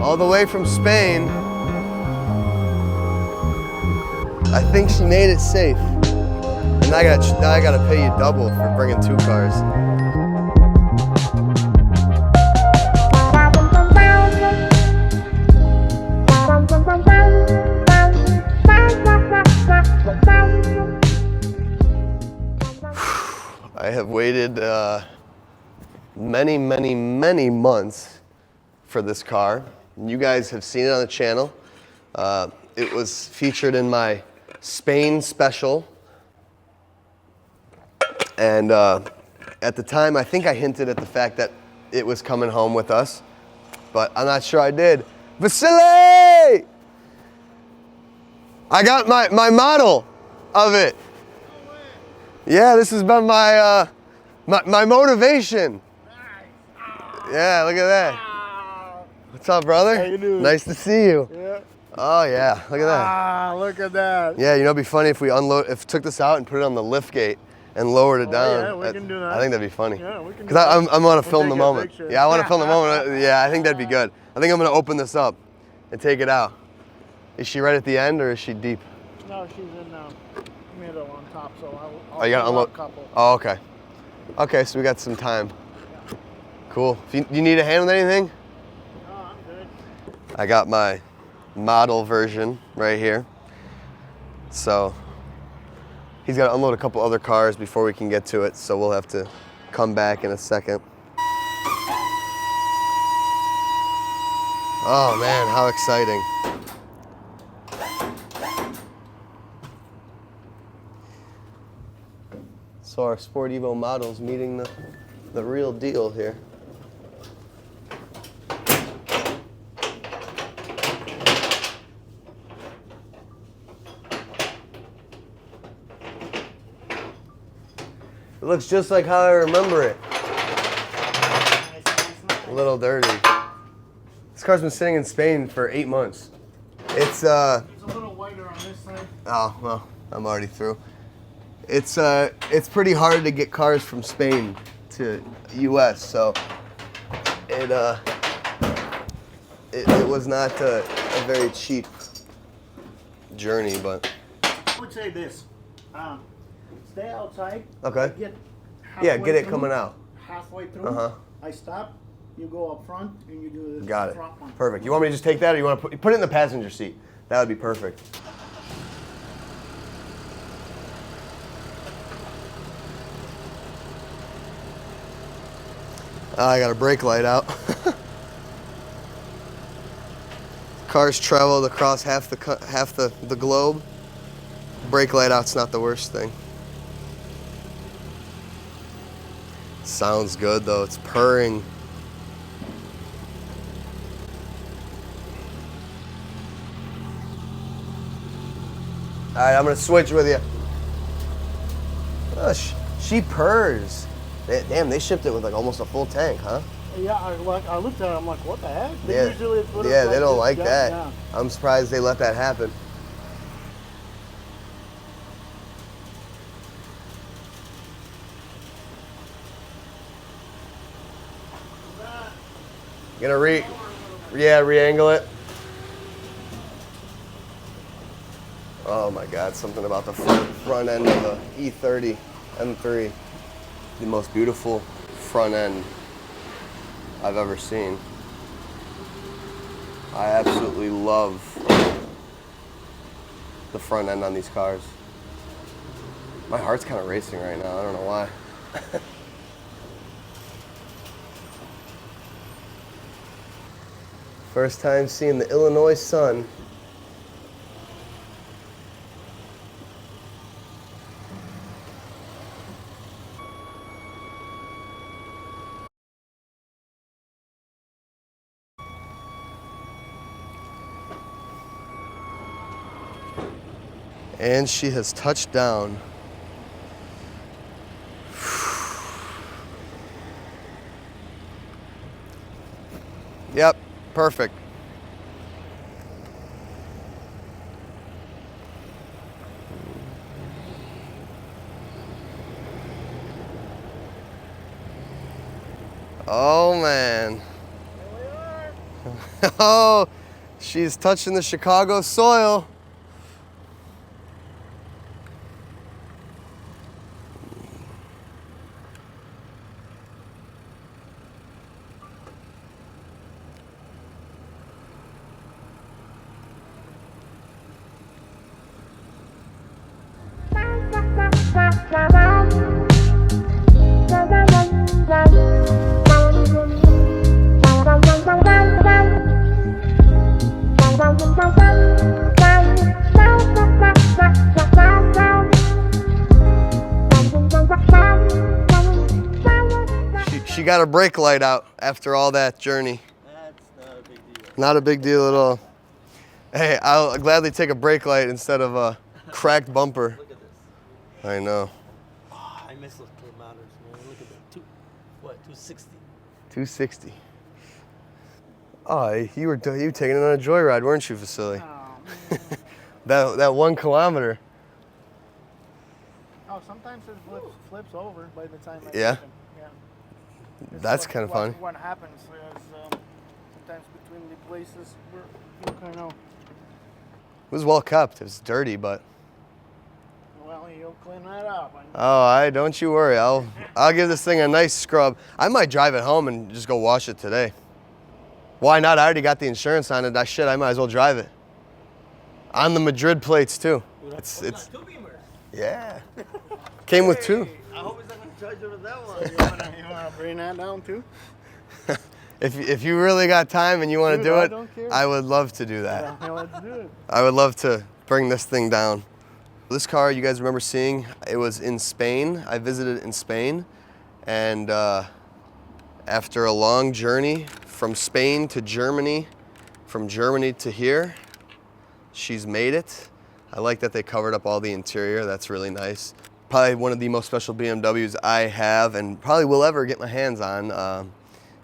all the way from Spain. I think she made it safe. And now I gotta pay you double for bringing 2 cars. I have waited many, many, many months for this car. You guys have seen it on the channel. It was featured in my Spain special. And at the time, I think I hinted at the fact that it was coming home with us, but I'm not sure I did. Vasily! I got my model of it. Yeah, this has been my motivation. Yeah, look at that. What's up, brother? How you doing? Nice to see you. Yeah. Oh yeah, look at that. Ah, look at that. Yeah, you know, it'd be funny if we took this out and put it on the lift gate and lowered it down. Yeah, we can do that. I think that'd be funny. Yeah, we can do Because that. I'm gonna film the take a moment. picture. Yeah, I want to film the moment. Yeah, I think that'd be good. I think I'm gonna open this up and take it out. Is she right at the end or is she deep? No, she's in middle on top, so I'll Oh, you gotta unload. a couple. Oh, okay. Okay, so we got some time. Cool. If you need a hand with anything? No, I'm good. I got my model version right here. So he's got to unload a couple other cars before we can get to it, so we'll have to come back in a second. Oh man, how exciting. So our Sport Evo model's meeting the real deal here. It looks just like how I remember it. A little dirty. This car's been sitting in Spain for 8 months. It's a little whiter on this side. Oh, well, I'm already through. It's pretty hard to get cars from Spain to US, so it was not a very cheap journey, but I would say this. Stay outside. okay. Get Yeah, get it through, coming out. Halfway through. Uh-huh. I stop. You go up front and you do the Got it. front one. Perfect. You want me to just take that, or you want to put it in the passenger seat? That would be perfect. I got a brake light out. Cars traveled across half the globe. Brake light out's not the worst thing. Sounds good though. It's purring. All right, I'm gonna switch with you. Oh, she purrs. Damn, they shipped it with like almost a full tank, huh? Yeah, I looked at it, I'm like, what the heck? They Yeah, usually put it yeah, they like don't this. like Yeah, that. yeah. I'm surprised they let that happen. Gonna re-angle it. Oh my God, something about the front end of the E30 M3. The most beautiful front end I've ever seen. I absolutely love the front end on these cars. My heart's kind of racing right now, I don't know why. First time seeing the Illinois sun. And she has touched down. Yep, perfect. Oh man. Here we are. Oh, she's touching the Chicago soil. She got her brake light out after all that journey. That's not a big deal. Not a big deal at all. Hey, I'll gladly take a brake light instead of a cracked bumper. Look at this. I know. Oh, I miss those kilometers, man. Look at that. 260. 260. Oh, you were taking it on a joyride, weren't you, Vasily? Oh, that 1 kilometer. oh, sometimes it flips over by the time I Yeah? take them. Yeah. That's kind of fun. What happens is sometimes between the places where you kind of, It was well kept. It was dirty, but well, you'll clean that up. don't you worry. I'll give this thing a nice scrub. I might drive it home and just go wash it today. Why not? I already got the insurance on it. I might as well drive it. On the Madrid plates too. It's two beamers. yeah. Came with 2. I hope it's not going to charge you with that one. You want to bring that down too? If you really got time and you want to do I it, don't care. I would love to do that. Yeah, let's do it. I would love to bring this thing down. This car, you guys remember seeing, it was in Spain. I visited in Spain, and after a long journey from Spain to Germany, from Germany to here, she's made it. I like that they covered up all the interior. That's really nice. Probably one of the most special BMWs I have and probably will ever get my hands on.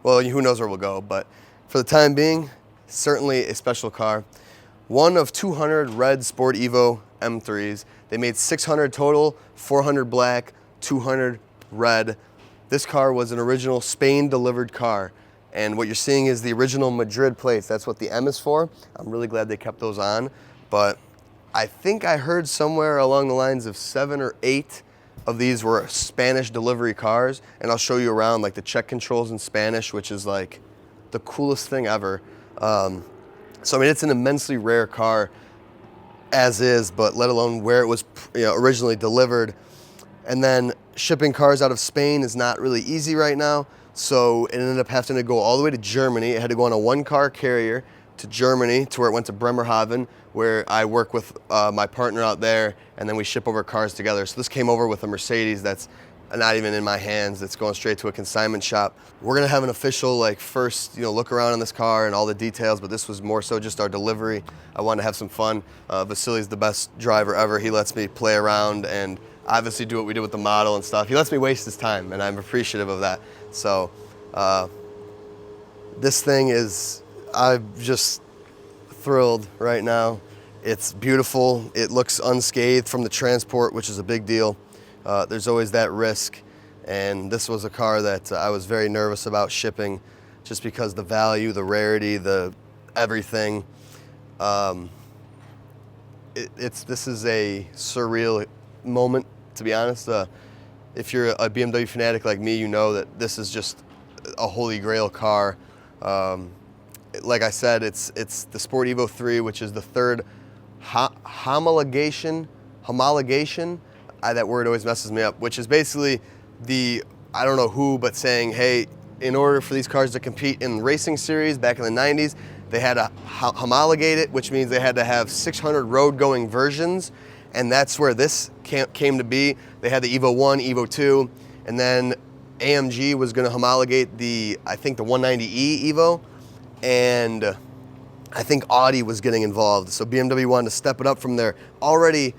Well, who knows where we'll go, but for the time being, certainly a special car. One of 200 red Sport Evo M3s. They made 600 total, 400 black, 200 red. This car was an original Spain delivered car. And what you're seeing is the original Madrid plates. That's what the M is for. I'm really glad they kept those on. But I think I heard somewhere along the lines of 7 or 8 of these were Spanish delivery cars. And I'll show you around like the check controls in Spanish, which is like the coolest thing ever. So I mean, it's an immensely rare car as is, but let alone where it was originally delivered. And then shipping cars out of Spain is not really easy right now. So it ended up having to go all the way to Germany. It had to go on a 1-car carrier to Germany, to where it went to Bremerhaven, where I work with my partner out there, and then we ship over cars together. So this came over with a Mercedes that's not even in my hands. It's going straight to a consignment shop. We're gonna have an official first look around on this car and all the details, but this was more so just our delivery. I wanted to have some fun. Vasily's the best driver ever. He lets me play around and obviously do what we did with the model and stuff. He lets me waste his time, and I'm appreciative of that. So this thing is, I'm just thrilled right now. It's beautiful. It looks unscathed from the transport, which is a big deal. There's always that risk, and this was a car that I was very nervous about shipping, just because the value, the rarity, the everything. This is a surreal moment, to be honest. If you're a BMW fanatic like me, you know that this is just a holy grail car. Like I said, it's the Sport Evo 3, which is the third homologation. That word always messes me up, which is basically I don't know who, but saying, hey, in order for these cars to compete in racing series back in the 90s, they had to homologate it, which means they had to have 600 road-going versions, and that's where this came to be. They had the Evo 1, Evo 2, and then AMG was going to homologate I think the 190e Evo, and I think Audi was getting involved. So BMW wanted to step it up from their already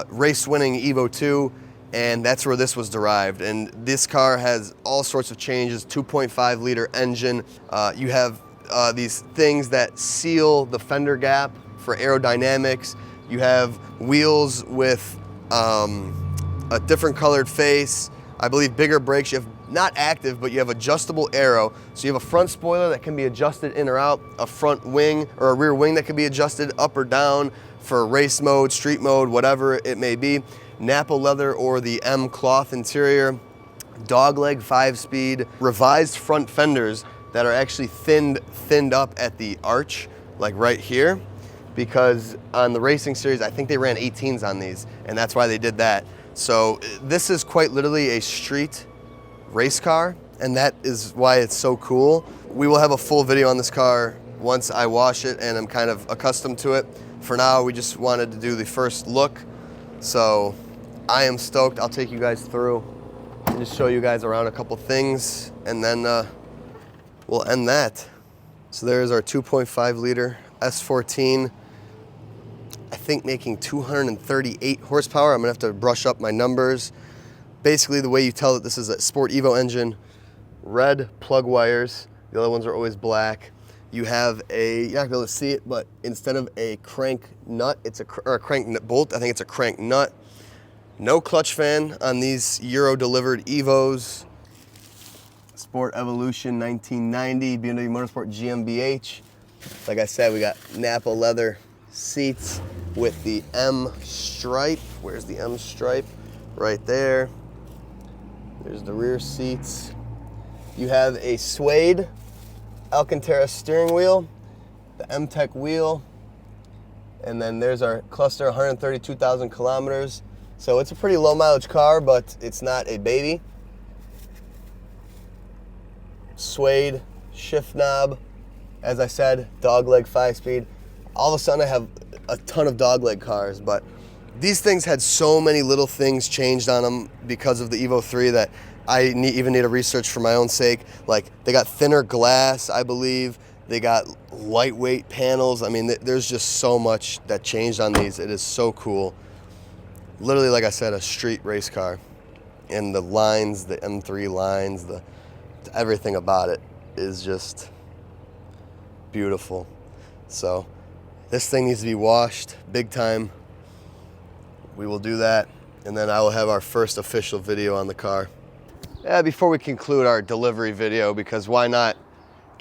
race-winning Evo 2, and that's where this was derived. And this car has all sorts of changes, 2.5-liter engine. You have these things that seal the fender gap for aerodynamics. You have wheels with a different colored face. I believe bigger brakes. You have not active, but you have adjustable aero. So you have a front spoiler that can be adjusted in or out, a front wing or a rear wing that can be adjusted up or down for race mode, street mode, whatever it may be. Napa leather or the M cloth interior, dogleg 5-speed, revised front fenders that are actually thinned up at the arch, like right here, because on the racing series, I think they ran 18s on these, and that's why they did that. So this is quite literally a street race car, and that is why it's so cool. We will have a full video on this car once I wash it and I'm kind of accustomed to it. For now, we just wanted to do the first look. So I am stoked. I'll take you guys through and just show you guys around a couple things, and then we'll end that. So there's our 2.5 liter S14. I think making 238 horsepower. I'm gonna have to brush up my numbers. Basically, the way you tell that this is a Sport Evo engine, red plug wires. The other ones are always black. You have a, you're not gonna be able to see it, but instead of a crank nut, it's a crank bolt. I think it's a crank nut. No clutch fan on these Euro delivered Evos. Sport Evolution 1990, BMW Motorsport GmbH. Like I said, we got Napa leather seats with the M stripe. Where's the M stripe? Right there. There's the rear seats. You have a suede Alcantara steering wheel, the M-Tech wheel, and then there's our cluster, 132,000 kilometers. So it's a pretty low mileage car, but it's not a baby. Suede shift knob. As I said, dogleg 5-speed. All of a sudden I have a ton of dogleg cars, but these things had so many little things changed on them because of the Evo 3 that I even need to research for my own sake. Like, they got thinner glass, I believe. They got lightweight panels. I mean, there's just so much that changed on these. It is so cool. Literally, like I said, a street race car. And the lines, the M3 lines, everything about it is just beautiful. So this thing needs to be washed big time. We will do that, and then I will have our first official video on the car. Before we conclude our delivery video, because why not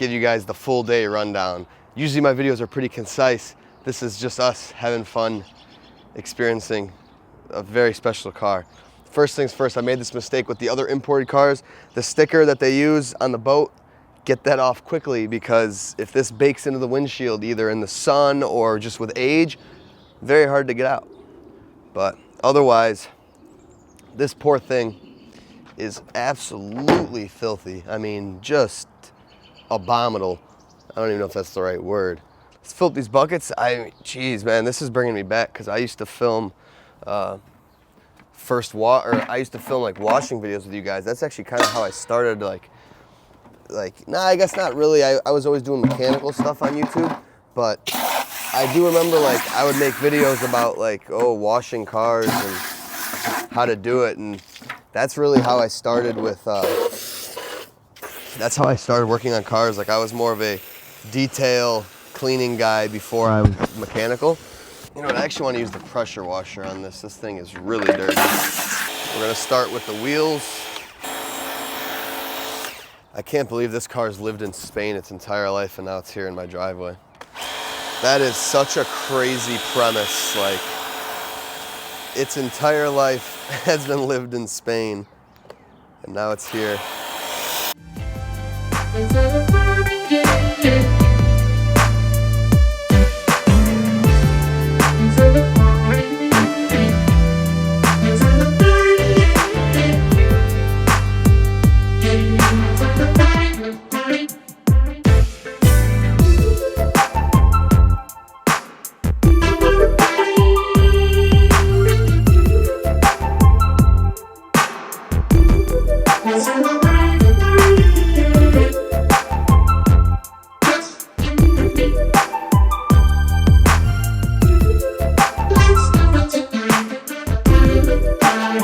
give you guys the full day rundown. Usually my videos are pretty concise. This is just us having fun, experiencing a very special car. First things first, I made this mistake with the other imported cars. The sticker that they use on the boat, get that off quickly, because if this bakes into the windshield, either in the sun or just with age, very hard to get out. But otherwise, this poor thing is absolutely filthy. I mean, just abominable. I don't even know if that's the right word. Let's fill up these buckets. Geez, man, this is bringing me back, because I used to film I used to film like washing videos with you guys. That's actually kind of how I started, nah, I guess not really. I was always doing mechanical stuff on YouTube, but I do remember like I would make videos about like, washing cars and how to do it, and that's really how I started with, that's how I started working on cars. Like, I was more of a detail cleaning guy before I was mechanical. You know what, I actually want to use the pressure washer on this. This thing is really dirty. We're gonna start with the wheels. I can't believe this car's lived in Spain its entire life and now it's here in my driveway. That is such a crazy premise. Like, its entire life has been lived in Spain and now it's here.